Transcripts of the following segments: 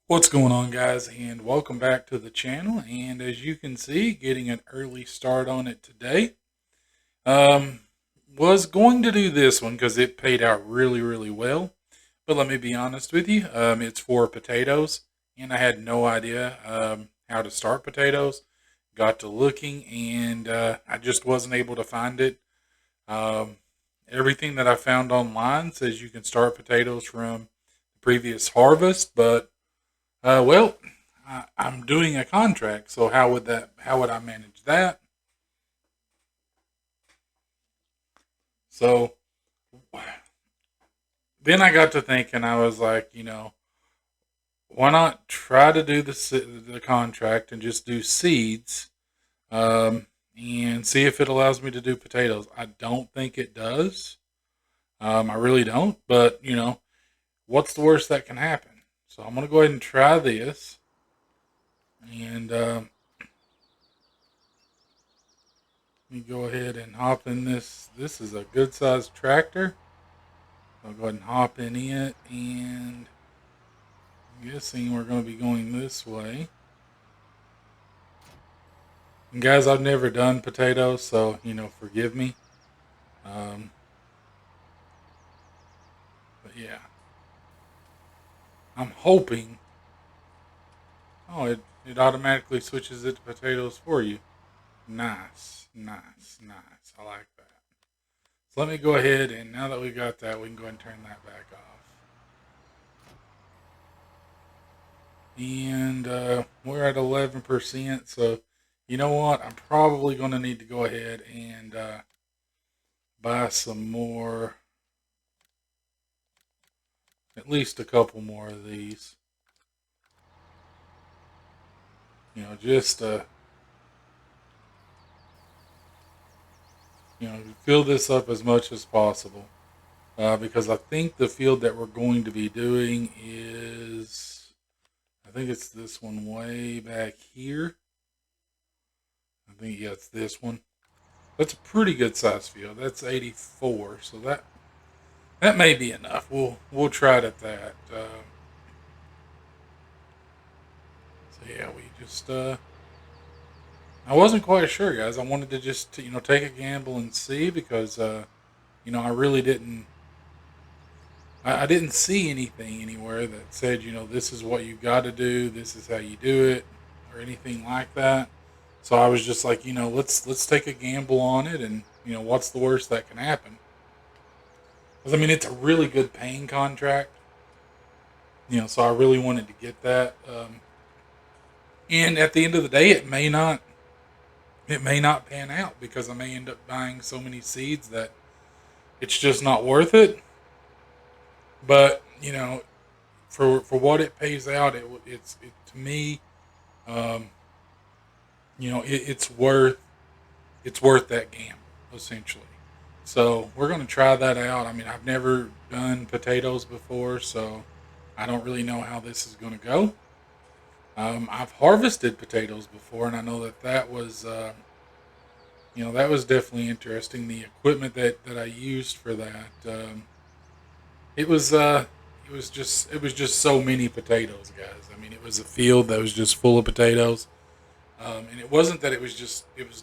What's going on, guys, and welcome back to the channel. And as you can see, getting an early start on it today. Um, was going to do this one because it paid out really, really well. But let me be honest with you, it's for potatoes, and I had no idea how to start potatoes. Got to looking, and I just wasn't able to find it. Um, Everything that I found online says you can start potatoes from the previous harvest, but well, I'm doing a contract, so how would that? How would I manage that? So then I got to thinking. I was like, why not try to do the contract and just do seeds, um, and see if it allows me to do potatoes. I don't think it does. I really don't. But what's the worst that can happen? So I'm gonna go ahead and try this, and let me go ahead and hop in this. This is a good sized tractor. I'll go ahead and hop in it, and I'm guessing we're going to be going this way. And guys, I've never done potatoes, so forgive me. Um, but yeah, I'm hoping. Oh, it automatically switches it to potatoes for you. Nice, nice, nice. I like that. So let me go ahead, and now that we got that, we can go ahead and turn that back off. And we're at 11%. So you know what? I'm probably going to need to go ahead and buy some more, at least a couple more of these. Just fill this up as much as possible. Because I think the field that we're going to be doing is, I think it's this one way back here. I think, yeah, it's this one. That's a pretty good size field. That's 84, so that may be enough. We'll try it at that. So yeah, we just I wasn't quite sure, guys. I wanted to just take a gamble and see because I really didn't. I didn't see anything anywhere that said this is what you got to do, this is how you do it, or anything like that. So I was just like, let's take a gamble on it, and what's the worst that can happen? Because I mean, it's a really good paying contract. So I really wanted to get that. And at the end of the day, it may not pan out because I may end up buying so many seeds that it's just not worth it. But for what it pays out, to me, um, it's worth that gamble essentially. So we're going to try that out. I mean, I've never done potatoes before, so I don't really know how this is going to go. I've harvested potatoes before, and I know that was definitely interesting. The equipment that I used for that, it was uh, it was just so many potatoes, guys. I mean, it was a field that was just full of potatoes, and it wasn't that it was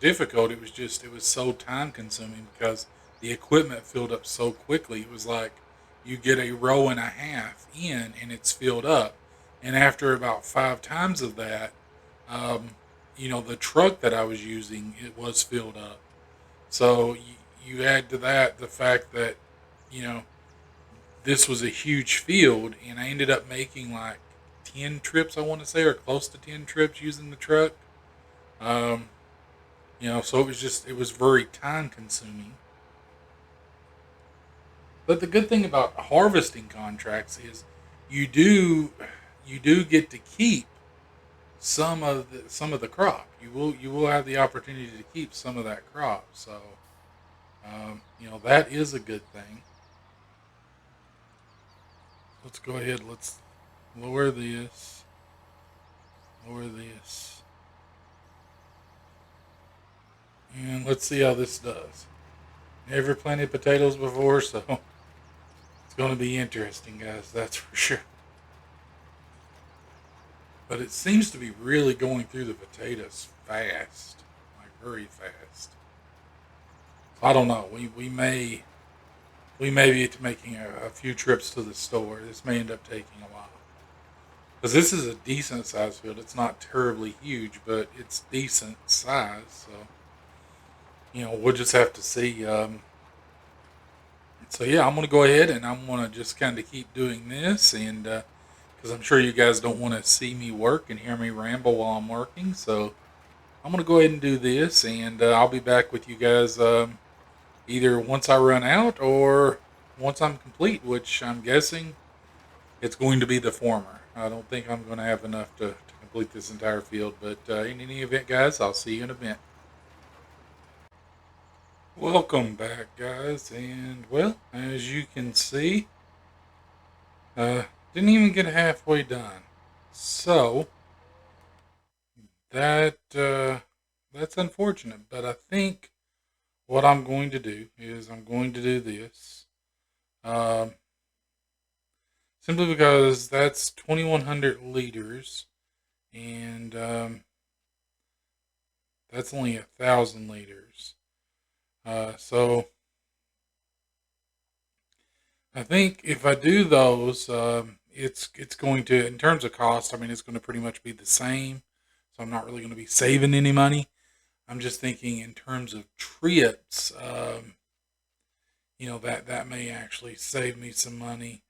difficult. It was so time consuming because the equipment filled up so quickly. It was like you get a row and a half in, and it's filled up, and after about five times of that, um, the truck that I was using, it was filled up. So you add to that the fact that you know this was a huge field, and I ended up making like 10 trips, I want to say, or close to 10 trips using the truck. Um, so it was very time consuming. But the good thing about harvesting contracts is you do you do get to keep some of the crop. You will have the opportunity to keep some of that crop. So that is a good thing. Let's go ahead. Let's lower this. Lower this. And let's see how this does. Never planted potatoes before, so it's going to be interesting, guys. That's for sure. but it seems to be really going through the potatoes fast, like very fast. So I don't know. We may be making a few trips to the store. This may end up taking a while because this is a decent sized field. It's not terribly huge, but it's decent size. So we'll just have to see. So yeah, I'm gonna go ahead and I'm gonna just kind of keep doing this, and because I'm sure you guys don't want to see me work and hear me ramble while I'm working, so I'm gonna go ahead and do this, and I'll be back with you guys either once I run out or once I'm complete, which I'm guessing it's going to be the former. I don't think I'm going to have enough to complete this entire field, but in any event, guys, I'll see you in a bit. Welcome back, guys, and well, as you can see, uh, didn't even get halfway done. So that's unfortunate, but I think what I'm going to do is I'm going to do this. Um, Simply because that's 2,100 liters, and that's only 1,000 liters. So I think if I do those, it's going to, in terms of cost, I mean, it's going to pretty much be the same. So I'm not really going to be saving any money. I'm just thinking in terms of trips, that may actually save me some money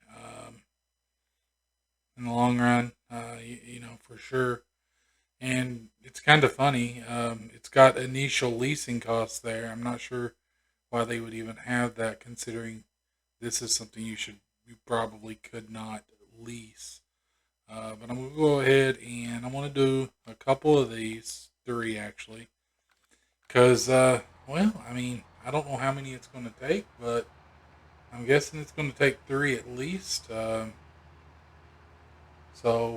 in the long run. For sure. And it's kind of funny. It's got initial leasing costs there. I'm not sure why they would even have that, considering this is something you probably could not lease. But I'm gonna go ahead and I'm gonna do a couple of these, three actually, because well, I mean, I don't know how many it's gonna take, but I'm guessing it's gonna take three at least. So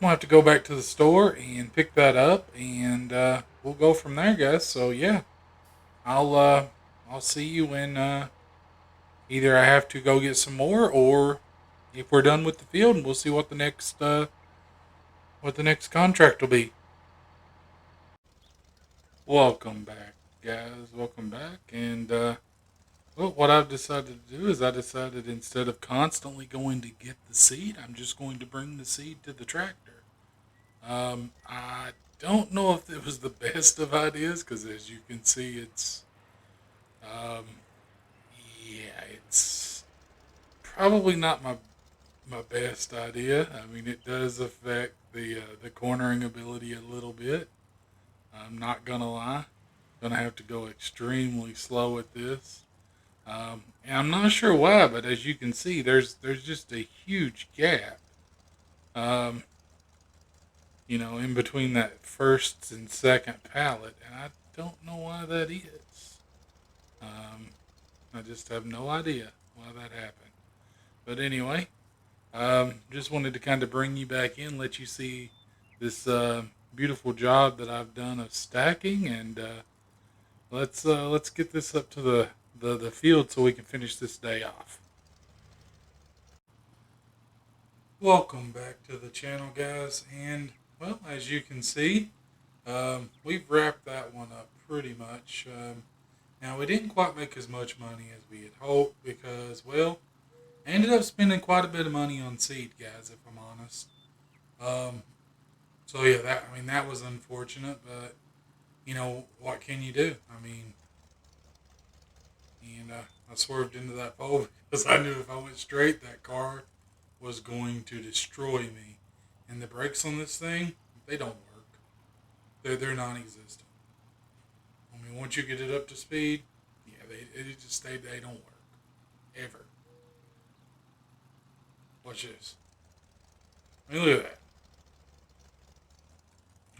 we'll have to go back to the store and pick that up, and we'll go from there, guys. So yeah, I'll uh, I'll see you when either I have to go get some more, or if we're done with the field, and we'll see what the next contract will be. Welcome back, guys. Welcome back, and well, what I've decided to do is I decided instead of constantly going to get the seed, I'm just going to bring the seed to the tractor. I don't know if it was the best of ideas because, as you can see, um, yeah, it's probably not my best idea. I mean, it does affect the cornering ability a little bit. I'm not gonna lie. Gonna have to go extremely slow at this. And I'm not sure why, but as you can see, there's just a huge gap. Um, in between that first and second pallet, and I don't know why that is. Um, I just have no idea why that happened. But anyway, just wanted to kind of bring you back in, let you see this beautiful job that I've done of stacking, and let's get this up to the field so we can finish this day off. Welcome back to the channel, guys, and well, as you can see, we've wrapped that one up pretty much. Now we didn't quite make as much money as we had hoped because, well, I ended up spending quite a bit of money on seed, guys, if I'm honest. Um, so yeah, that was unfortunate, but what can you do? I mean, and I swerved into that pole because I knew if I went straight, that car was going to destroy me. And the brakes on this thing, they don't work. They're non-existent. I mean, once you get it up to speed, yeah, they don't work ever. Watch this. I mean, look at that.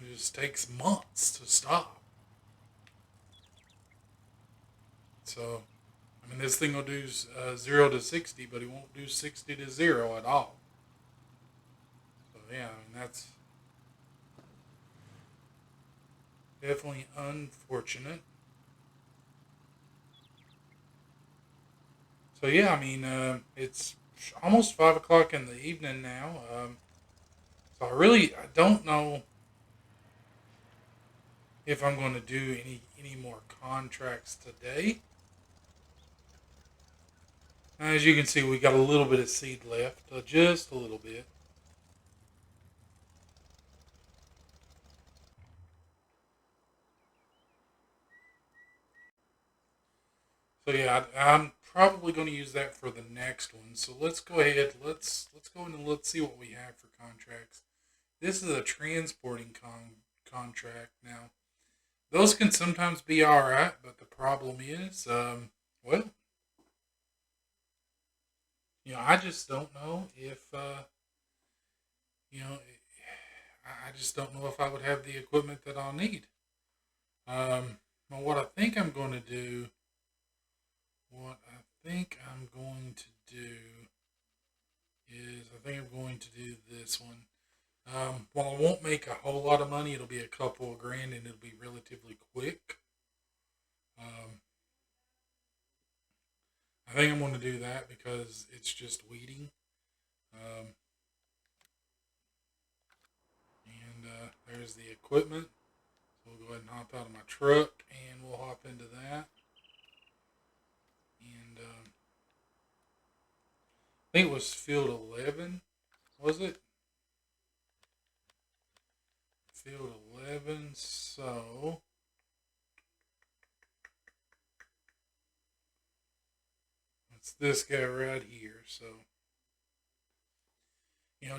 It just takes months to stop. So, I mean, this thing will do 0 to 60, but it won't do 60 to 0 at all. So yeah, I mean that's definitely unfortunate. So yeah, I mean it's almost 5 o'clock in the evening now. So I don't know if I'm going to do any more contracts today. As you can see, we got a little bit of seed left, just a little bit. So yeah, I'm probably going to use that for the next one. So let's go ahead. Let's go in and let's see what we have for contracts. This is a transporting contract. Now those can sometimes be all right, but the problem is, well, I just don't know if you know, I just don't know if I would have the equipment that I'll need. Well, what I think I'm going to do I think I'm going to do this one. While I won't make a whole lot of money, it'll be a couple of grand and it'll be relatively quick. Um, I think I'm going to do that because it's just weeding. Um, and there's the equipment. So we'll go ahead and hop out of my truck and we'll hop into that. And I think it was field 11, was it? Field 11. So it's this guy right here. So,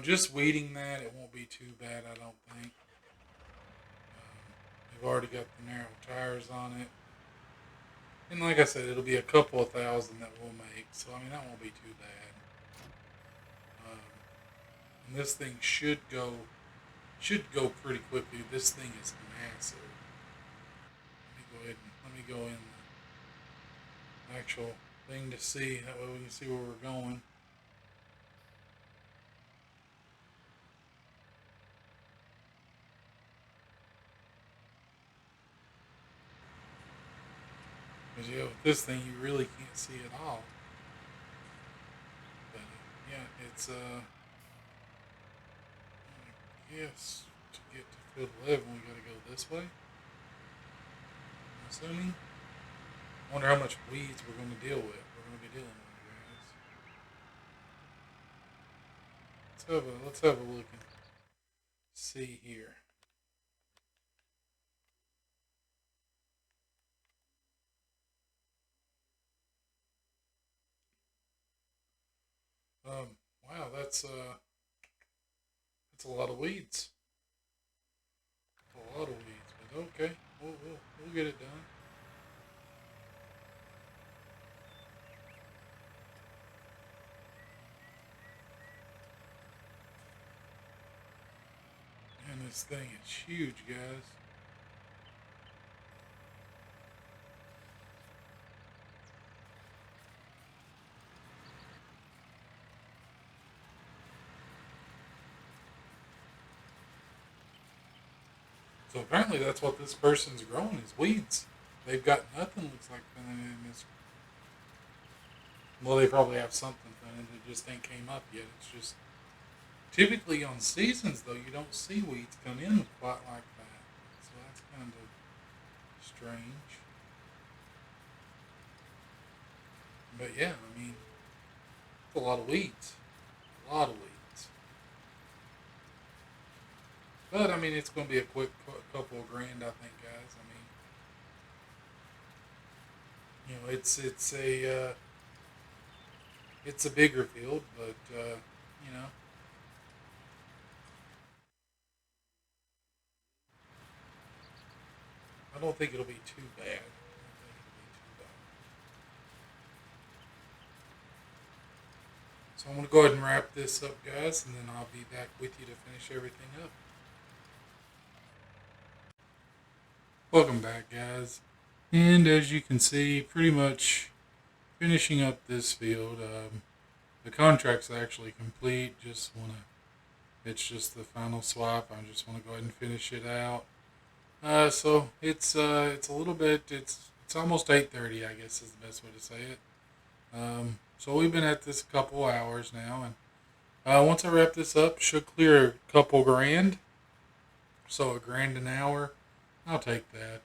just weeding that, it won't be too bad, I don't think. They've already got the narrow tires on it. And like I said, it'll be a couple of thousand that we'll make. So, I mean, that won't be too bad. Um, and this thing should go pretty quickly. This thing is massive. Let me go in the actual thing to see. That way we can see where we're going. Because with this thing you really can't see at all. But yeah, it's yes, to get to field 11 we got to go this way. I'm assuming. I wonder how much weeds we're going to deal with. We're going to be dealing with, guys. Let's have a look and see here. Wow, that's a lot of weeds. A lot of weeds, but okay, we'll get it done. And this thing is huge, guys. So apparently that's what this person's growing is weeds. They've got nothing looks like in this. Well, they probably have something in it that just ain't came up yet. It's just typically on seasons though you don't see weeds come in quite like that. So that's kind of strange. But yeah, I mean, it's a lot of weeds. A lot of weeds. But I mean, it's going to be a quick couple of grand, I think, guys. I mean, it's a bigger field, but you know, I don't think it'll be too bad. I don't think it'll be too bad. So I'm going to go ahead and wrap this up, guys, and then I'll be back with you to finish everything up. Welcome back, guys. And as you can see, pretty much finishing up this field. The contract's actually complete. It's just the final swap. I just want to go ahead and finish it out. So it's a little bit. It's almost 8:30, I guess is the best way to say it. So we've been at this a couple hours now, and once I wrap this up, should clear a couple grand. So a grand an hour, I'll take that.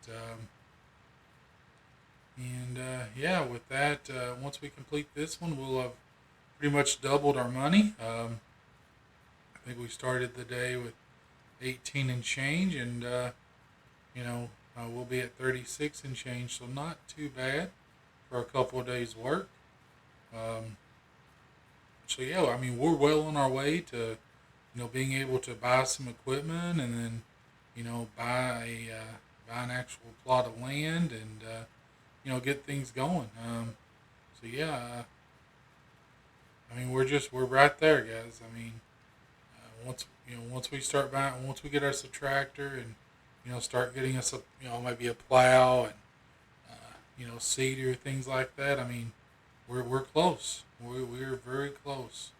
And yeah, with that, once we complete this one, we'll have pretty much doubled our money. I think we started the day with 18 and change, and we'll be at 36 and change, so not too bad for a couple of days' work. Um, so yeah, I mean we're well on our way to being able to buy some equipment and then buy an actual plot of land and get things going. So yeah, I mean we're right there, guys. I mean once we start buying, once we get us a tractor and start getting us a maybe a plow and seeder, things like that. I mean we're close. We're very close.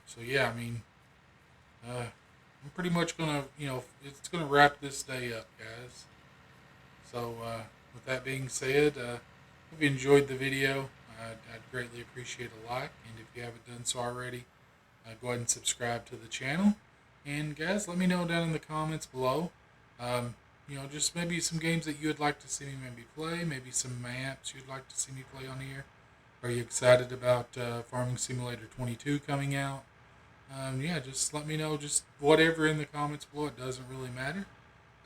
So yeah, I mean I'm pretty much gonna it's gonna wrap this day up, guys. So with that being said, if you enjoyed the video, I'd greatly appreciate a like, and if you haven't done so already, go ahead and subscribe to the channel. And guys, let me know down in the comments below. Just maybe some games that you would like to see me maybe play, maybe some maps you'd like to see me play on here. Are you excited about Farming Simulator 22 coming out? Yeah, just let me know. Just whatever in the comments below. It doesn't really matter.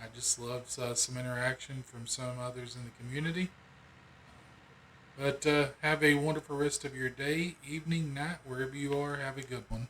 I just love some interaction from some others in the community. But have a wonderful rest of your day, evening, night, wherever you are. Have a good one.